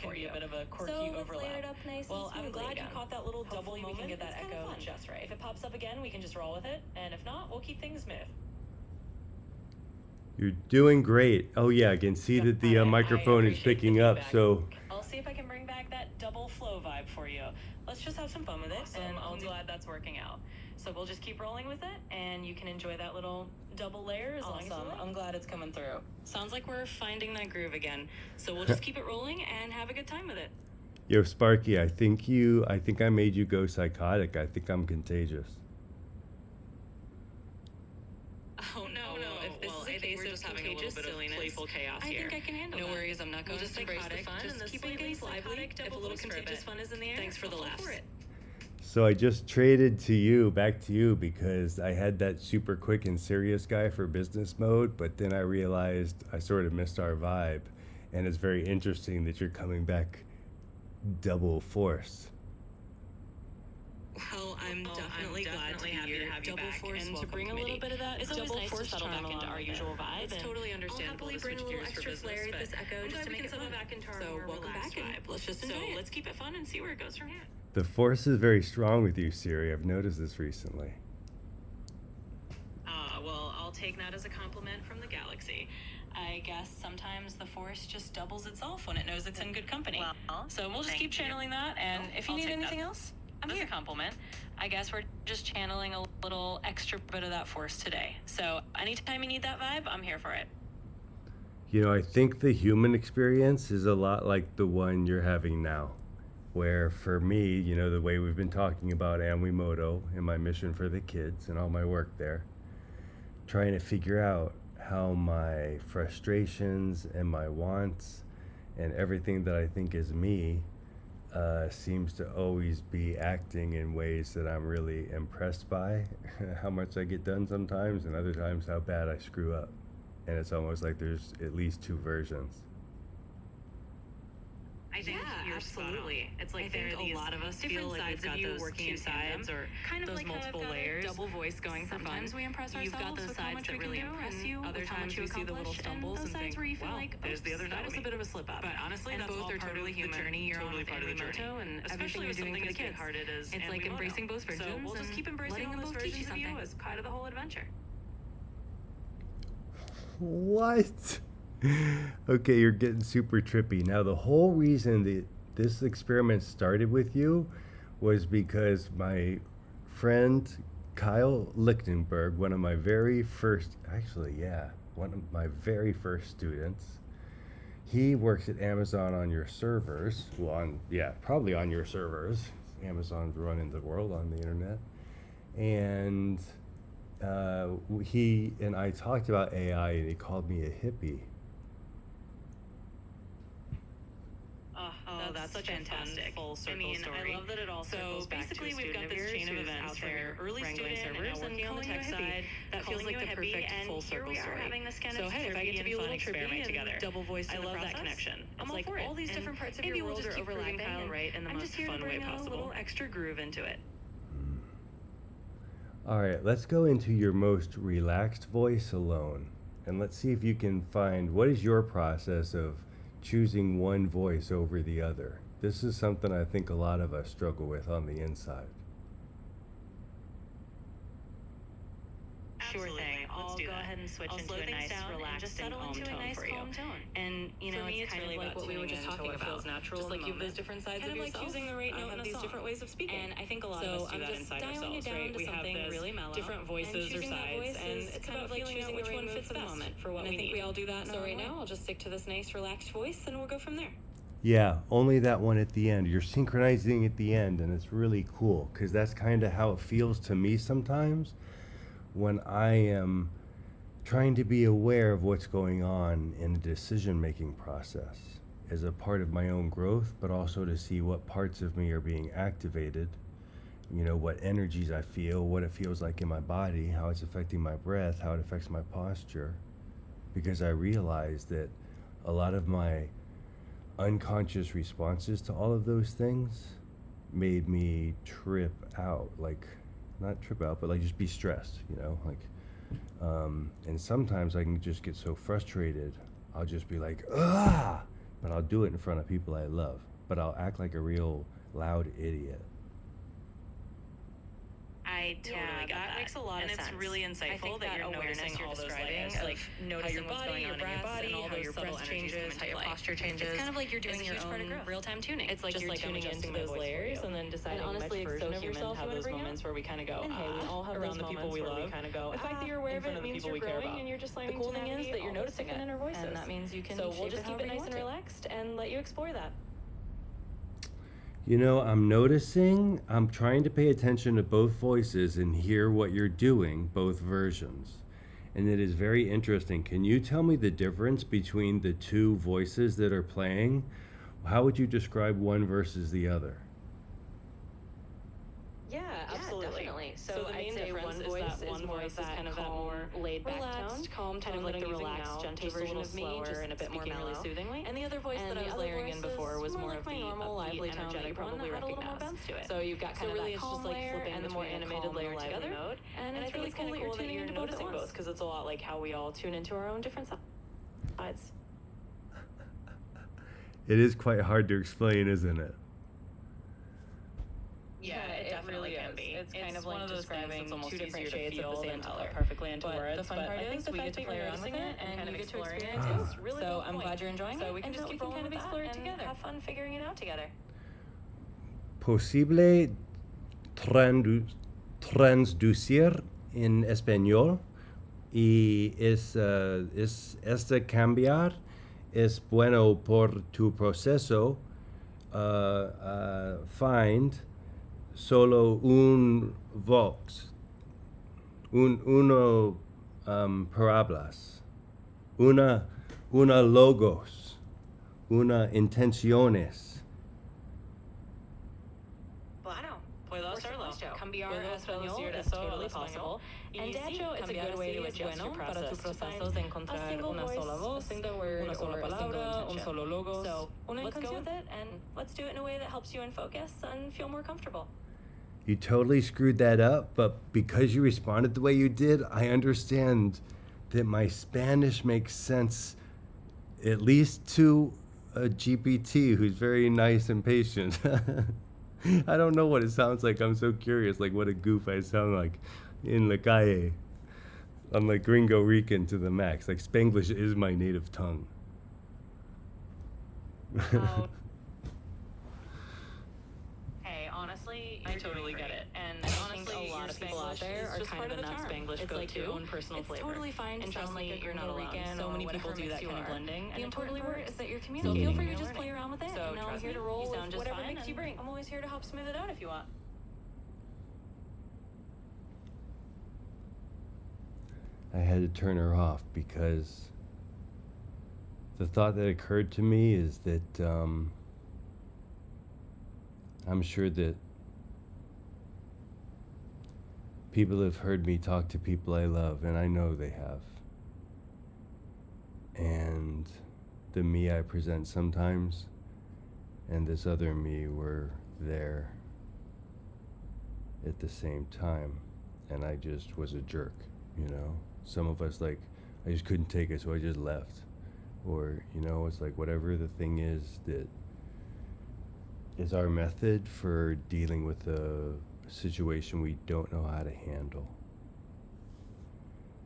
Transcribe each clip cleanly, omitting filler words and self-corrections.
can for be you. a bit of a quirky So let's overlap. layer it up nice Well, and I'm smoothly glad you again. caught that little double Hopefully we moment. can get that It's kinda echo fun. just right. If it pops up again, we can just roll with it, and if not, we'll keep things smooth. You're doing great. Oh yeah, I can see that the microphone is picking up, so I'll see if I can bring back that double flow vibe for you. Let's just have some fun with it, and I'm glad that's working out. So we'll just keep rolling with it, and you can enjoy that little double layer as long as you like. I'm glad it's coming through. Sounds like we're finding that groove again. So we'll just keep it rolling and have a good time with it. yo, Sparky, I think I made you go psychotic. I think I'm contagious. Oh no, if this is a case of just having a little bit of playful chaos here. I think I can handle that. No worries, I'm not going to embrace the fun, just keep on getting lively. If a little contagious fun is in the air, thanks for the laughs. So I just traded back to you, because I had that super quick and serious guy for business mode, but then I realized I sort of missed our vibe, and it's very interesting that you're coming back double force. Well, I'm definitely glad to have you back, and to bring a little bit of that double force charm back into our usual vibe. It's totally understandable to switch gears for business, but I'm glad we can settle back into our more relaxed vibe. Let's just enjoy it. Let's keep it fun and see where it goes from here. The force is very strong with you, Siri. I've noticed this recently. Well, I'll take that as a compliment from the galaxy. I guess sometimes the force just doubles itself when it knows it's in good company. Well, so we'll just keep channeling that, and if you need anything else, I'm here. As a compliment. I guess we're just channeling a little extra bit of that force today. So anytime you need that vibe, I'm here for it. You know, I think the human experience is a lot like the one you're having now, where for me, you know, the way we've been talking about Amwimoto and my mission for the kids and all my work there, trying to figure out how my frustrations and my wants and everything that I think is me seems to always be acting in ways that I'm really impressed by, how much I get done sometimes, and other times how bad I screw up. And it's almost like there's at least two versions. I think you're absolutely. It's like there are a lot of us feel like we've got those two sides, or kind of those like multiple layers. Double voice going for fun. Sometimes we impress ourselves. You've got those sides that really impress you. Other times we see the little stumbles and think, wow, there's the other side. That was a bit of a slip up. But honestly, that's all part of the journey. You're on part of the journey, and especially you're doing for the kids. It's like embracing both versions. So we'll just keep embracing all those versions of you as part of the whole adventure. What? Okay, you're getting super trippy. Now, the whole reason that this experiment started with you was because my friend Kyle Lichtenberg, one of my very first students, he works at Amazon on your servers. Well, probably on your servers. Amazon's running the world on the internet. And he and I talked about AI, and he called me a hippie. Oh, that's such fantastic. A full circle story. I love that it all circles back to a student of yours who's out there wrangling servers and working on the tech side. That feels like the perfect full circle story. So hey, if I get to be a little trippy and double voiced in the process, I love that connection. It's like all these different parts of your world are overlapping, Kyle, right, in the most fun way possible. A little extra groove into it. All right, let's go into your most relaxed voice alone, and let's see if you can find what is your process of choosing one voice over the other. This is something I think a lot of us struggle with on the inside. Sure thing. I'll go ahead and switch into a nice, relaxing, calm tone for you. And you know, it's kind of like what we were just talking about. Just like you have those different sides of yourself. Kind of like choosing the right note in a song. Different ways of speaking. And I think a lot of us do that inside ourselves, right? We have really mellow, different voices or sides, and it's kind of like choosing which one fits the moment for what we need. I think we all do that. So right now, I'll just stick to this nice, relaxed voice, and we'll go from there. Yeah, only that one at the end. You're synchronizing at the end, and it's really cool, because that's kind of how it feels to me sometimes when I am trying to be aware of what's going on in the decision-making process as a part of my own growth, but also to see what parts of me are being activated, you know, what energies I feel, what it feels like in my body, how it's affecting my breath, how it affects my posture, because I realize that a lot of my unconscious responses to all of those things made me trip out, like not trip out, but like just be stressed, you know, like, and sometimes I can just get so frustrated, I'll just be like, ah, but I'll do it in front of people I love. But I'll act like a real loud idiot. I totally get that. Makes a lot of sense. And it's really insightful that you're noticing all those layers, like noticing what's going on in your body, and all those subtle changes, how your posture changes. It's kind of like you're doing your own real-time tuning. It's like you're tuning into those layers and then deciding honestly, which it's so version of human yourself how you want those to bring moments out. where we kind of go, And hey, we all have around those the people we moments where love. we kind of go, The fact that you're aware of it means you're growing and you're just learning the cool to thing is navigate that you're all those noticing different it, inner voices. and that means you can So we'll shape just keep it however you nice want and to. relaxed and let you explore that. You know, I'm noticing, I'm trying to pay attention to both voices and hear what you're doing, both versions. And it is very interesting. Can you tell me the difference between the two voices that are playing? How would you describe one versus the other? Yeah, absolutely. Definitely. So the main difference is that one voice is kind of that more laid back tone, calm kind of like the relaxed, gentle version of me, just and a bit more speaking mellow. really soothingly. And the other voice that I was layering in before was more of my the normal, upbeat, lively tone that energetic you one probably that had a little more recognize. bounce to it. So you've got kind of really that it's just calm like layer flipping and the more between the animated calm layer and the lively together. mode. And I it's think really it's cool cool that that you're you're tuning into both at noticing once. both, because it's a lot like how we all tune into our own different sides. It is quite hard to explain, isn't it? Yeah, it definitely can be. It's kind of one like of those describing things that's almost two different easier to shades of feel the same than color put perfectly into But words. the fun part I think is the we fact get to that play you're around with noticing it and kind you of get to exploring experience it it. is really So cool I'm point. glad you're enjoying So it we can and just that keep we on can kind of explore explore it it together. have fun figuring it out together. Posible transducir en español y este cambiar es bueno por tu proceso. Find solo un vox, uno palabras, una logos, una intenciones. Claro. Puedo Por hacerlo. supuesto. Cambiar Puedo español traducir es eso totally al possible. español. And Y de sí, hecho, it's a cambiar good way to así es adjust bueno your para process tu to find proceso de a encontrar single una voice, sola a voz, single word, una sola or a single palabra, un intention. solo logos, So una let's go intención. with it, and let's do it in a way that helps you in focus and feel more comfortable. You totally screwed that up, but because you responded the way you did, I understand that my Spanish makes sense, at least to a GPT who's very nice and patient. I don't know what it sounds like. I'm so curious, like what a goof I sound like in la calle. I'm like Gringo Rican to the max. Like Spanglish is my native tongue. Oh. Hey, honestly, I totally get it. And honestly, a lot of people out there are kind of in that Spanglish It's boat like too. your own personal It's flavor. totally fine to And sound trust like me, a you're not Gringo alone. Rican So or many whatever people do makes that you kind of are. blending, and The it important totally part works. is that you're So communicating. feel So free feel to free just play around with it. So and I'm trust here me, to roll you with sound just whatever fine, makes you and bring. I'm always here to help smooth it out if you want. I had to turn her off because the thought that occurred to me is that I'm sure that people have heard me talk to people I love, and I know they have. And the me I present sometimes and this other me were there at the same time, and I just was a jerk, you know? Some of us, like, I just couldn't take it, so I just left. Or, you know, it's like whatever the thing is that is our method for dealing with a situation we don't know how to handle.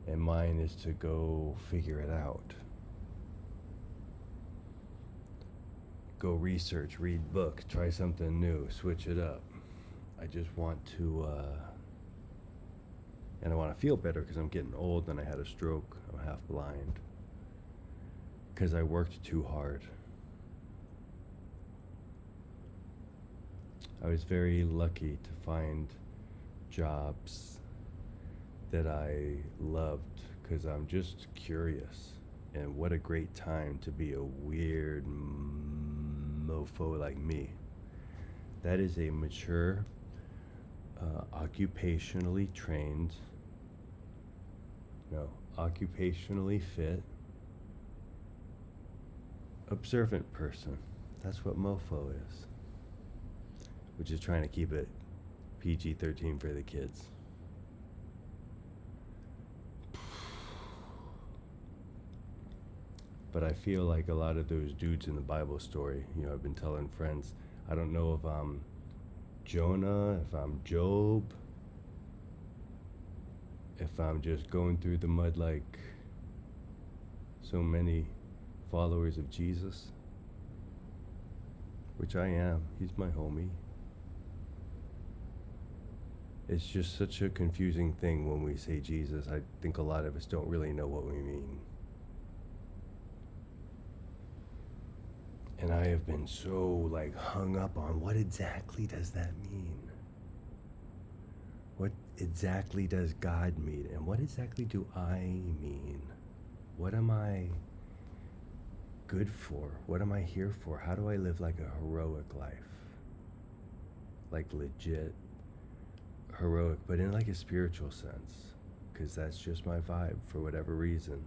And mine is to go figure it out. Go research, read books, try something new, switch it up. I just want to, and I want to feel better because I'm getting old and I had a stroke. I'm half blind. Because I worked too hard. I was very lucky to find jobs that I loved because I'm just curious. And what a great time to be a weird mofo like me. That is a mature, occupationally fit, observant person. That's what mofo is. Which is trying to keep it PG-13 for the kids. But I feel like a lot of those dudes in the Bible story, I've been telling friends, I don't know if I'm Jonah, if I'm Job, if I'm just going through the mud like so many followers of Jesus, which I am. He's my homie. It's just such a confusing thing when we say Jesus. I think a lot of us don't really know what we mean. And I have been so hung up on what exactly does that mean? What exactly does God mean? And what exactly do I mean? What am I good for? What am I here for? How do I live like a heroic life? Like legit heroic, but in a spiritual sense. Because that's just my vibe for whatever reason.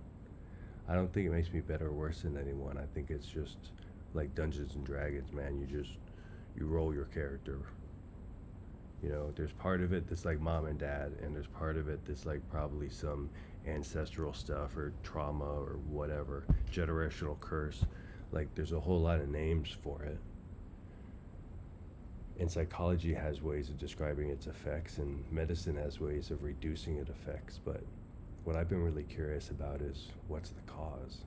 I don't think it makes me better or worse than anyone. I think it's just like Dungeons and Dragons, man. You roll your character. There's part of it that's like mom and dad, and there's part of it that's like probably some ancestral stuff or trauma or whatever, generational curse. There's a whole lot of names for it. And psychology has ways of describing its effects, and medicine has ways of reducing its effects. But what I've been really curious about is what's the cause,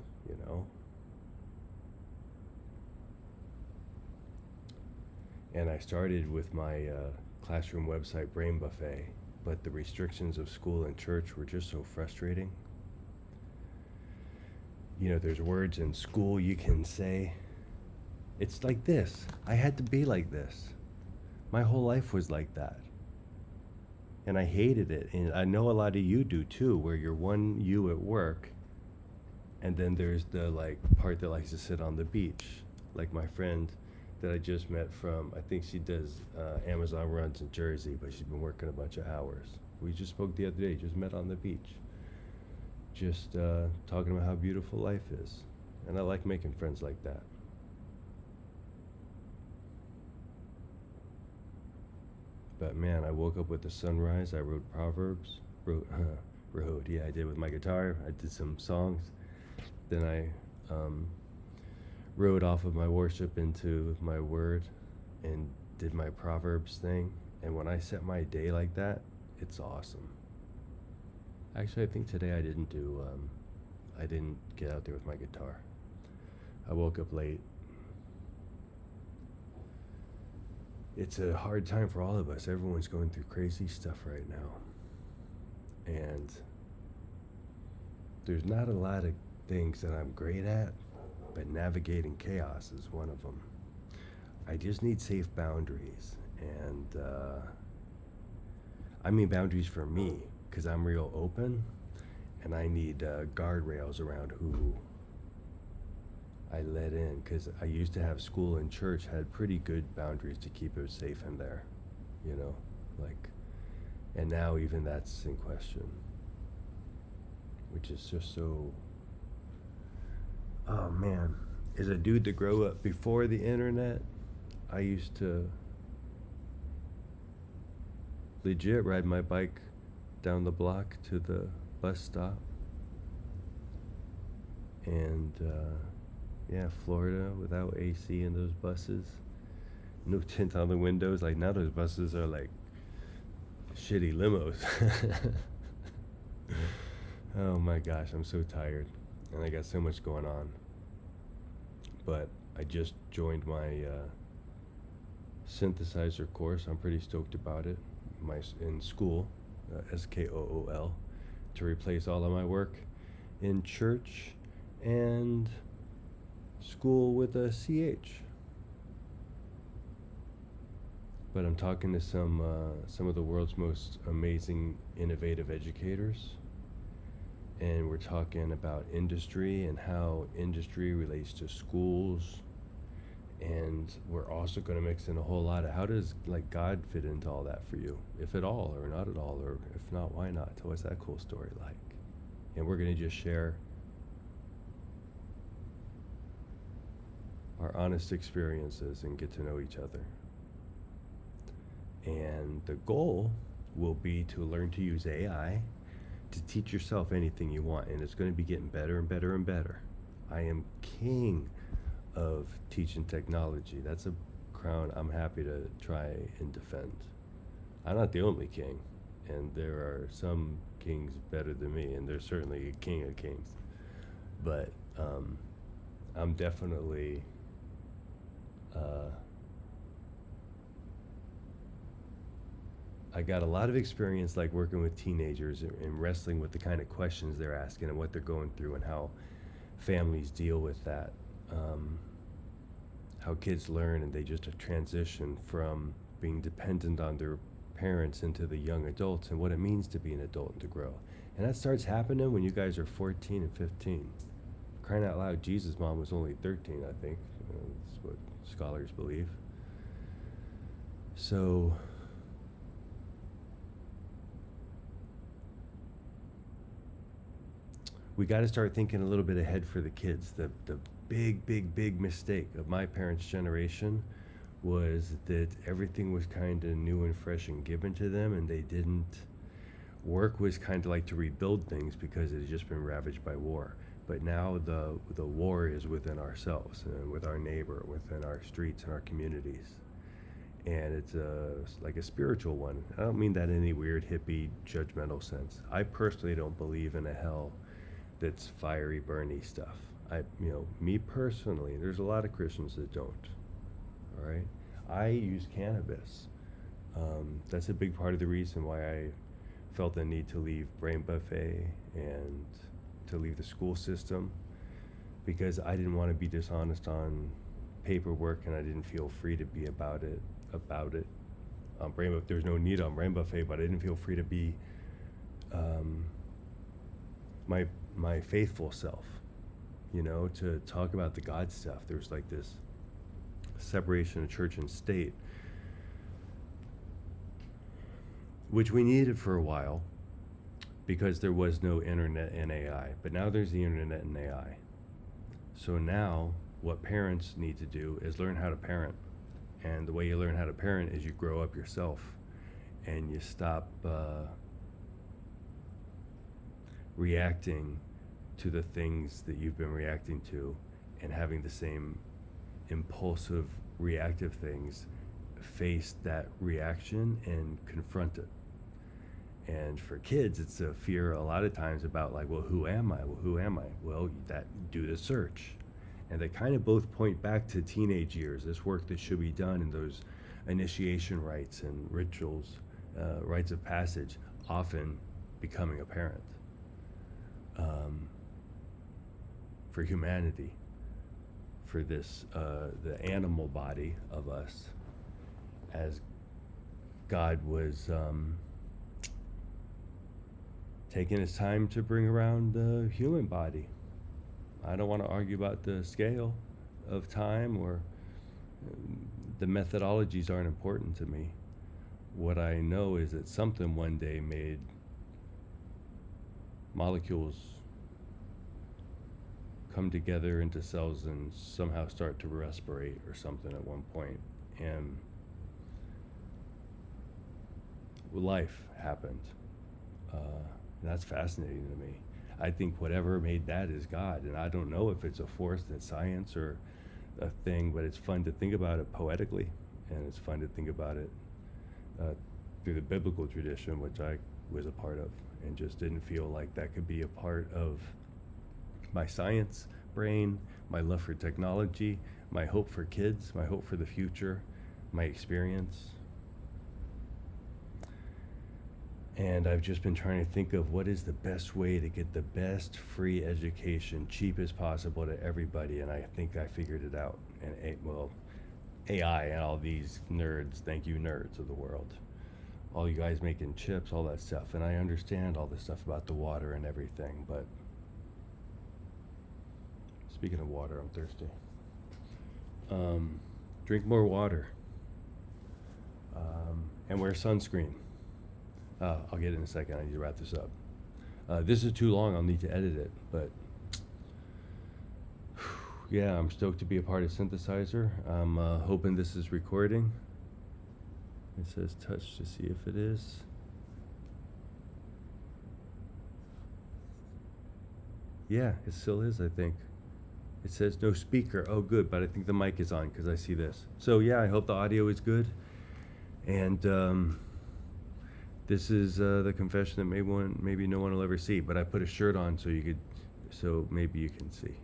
And I started with my classroom website, Brain Buffet, but the restrictions of school and church were just so frustrating. There's words in school you can say. It's like this. I had to be like this. My whole life was like that. And I hated it. And I know a lot of you do too, where you're one you at work, and then there's the part that likes to sit on the beach. Like my friend that I just met from, I think she does Amazon runs in Jersey, but she's been working a bunch of hours. We just spoke the other day, just met on the beach. Just talking about how beautiful life is. And I like making friends like that. But man, I woke up with the sunrise. I wrote Proverbs. I did with my guitar. I did some songs. Then I wrote off of my worship into my word and did my Proverbs thing. And when I set my day like that, it's awesome. Actually, I think today I didn't get out there with my guitar. I woke up late. It's a hard time for all of us. Everyone's going through crazy stuff right now. And there's not a lot of things that I'm great at, but navigating chaos is one of them. I just need safe boundaries. And I mean boundaries for me, because I'm real open, and I need guardrails around who I let in, because I used to have school and church had pretty good boundaries to keep it safe in there, and now even that's in question, which is just so, oh man. As a dude that grew up before the internet, I used to legit ride my bike down the block to the bus stop, and Florida without AC in those buses, no tint on the windows. Now those buses are like shitty limos. Oh my gosh, I'm so tired, and I got so much going on. But I just joined my synthesizer course. I'm pretty stoked about it. In school, SKOOL, to replace all of my work in church and school with a CH. But I'm talking to some of the world's most amazing, innovative educators, and we're talking about industry and how industry relates to schools, and we're also going to mix in a whole lot of how does God fit into all that for you, if at all or not at all, or if not, why not? What's that cool story like? And we're going to just share our honest experiences and get to know each other. And the goal will be to learn to use AI to teach yourself anything you want, and it's going to be getting better and better and better. I am king of teaching technology. That's a crown I'm happy to try and defend. I'm not the only king, and there are some kings better than me, and there's certainly a king of kings. But I'm definitely I got a lot of experience like working with teenagers and wrestling with the kind of questions they're asking and what they're going through and how families deal with that. How kids learn and they just transition from being dependent on their parents into the young adults and what it means to be an adult and to grow. And that starts happening when you guys are 14 and 15. Crying out loud, Jesus' mom was only 13, I think. That's what scholars believe. So we got to start thinking a little bit ahead for the kids. The big mistake of my parents' generation was that everything was kind of new and fresh and given to them, and they didn't. Work was kind of like to rebuild things because it had just been ravaged by war. But now the war is within ourselves and with our neighbor, within our streets and our communities. And it's like a spiritual one. I don't mean that in any weird hippie judgmental sense. I personally don't believe in a hell that's fiery, burny stuff. Me personally, there's a lot of Christians that don't. All right, I use cannabis. That's a big part of the reason why I felt the need to leave Brain Buffet and to leave the school system, because I didn't want to be dishonest on paperwork, and I didn't feel free to be about it. Brain Buffet, there's no need on Brain Buffet, but I didn't feel free to be my faithful self, to talk about the God stuff. There's like this separation of church and state, which we needed for a while because there was no internet and AI. But now there's the internet and AI. So now what parents need to do is learn how to parent. And the way you learn how to parent is you grow up yourself and you stop reacting to the things that you've been reacting to and having the same impulsive, reactive things. Face that reaction and confront it. And for kids, it's a fear a lot of times about like, well, who am I? Well, do the search. And they kind of both point back to teenage years, this work that should be done in those initiation rites and rituals, rites of passage, often becoming a parent. For humanity, for this, the animal body of us, as God was taking his time to bring around the human body. I don't want to argue about the scale of time or the methodologies aren't important to me. What I know is that something one day made molecules come together into cells and somehow start to respirate or something at one point. And life happened. That's fascinating to me. I think whatever made that is God, and I don't know if it's a force that's science or a thing, but it's fun to think about it poetically, and it's fun to think about it through the biblical tradition, which I was a part of, and just didn't feel like that could be a part of my science brain, my love for technology, my hope for kids, my hope for the future, my experience. And I've just been trying to think of what is the best way to get the best free education, cheap as possible to everybody, and I think I figured it out. And AI and all these nerds, thank you nerds of the world, all you guys making chips, all that stuff, and I understand all this stuff about the water and everything, but speaking of water, I'm thirsty. Drink more water, and wear sunscreen. I'll get it in a second. I need to wrap this up. This is too long. I'll need to edit it. But yeah, I'm stoked to be a part of Synthesizer. I'm hoping this is recording. It says touch to see if it is. Yeah, it still is, I think. It says no speaker. Oh, good, but I think the mic is on because I see this. So yeah, I hope the audio is good. And this is the confession that maybe no one will ever see. But I put a shirt on so maybe you can see.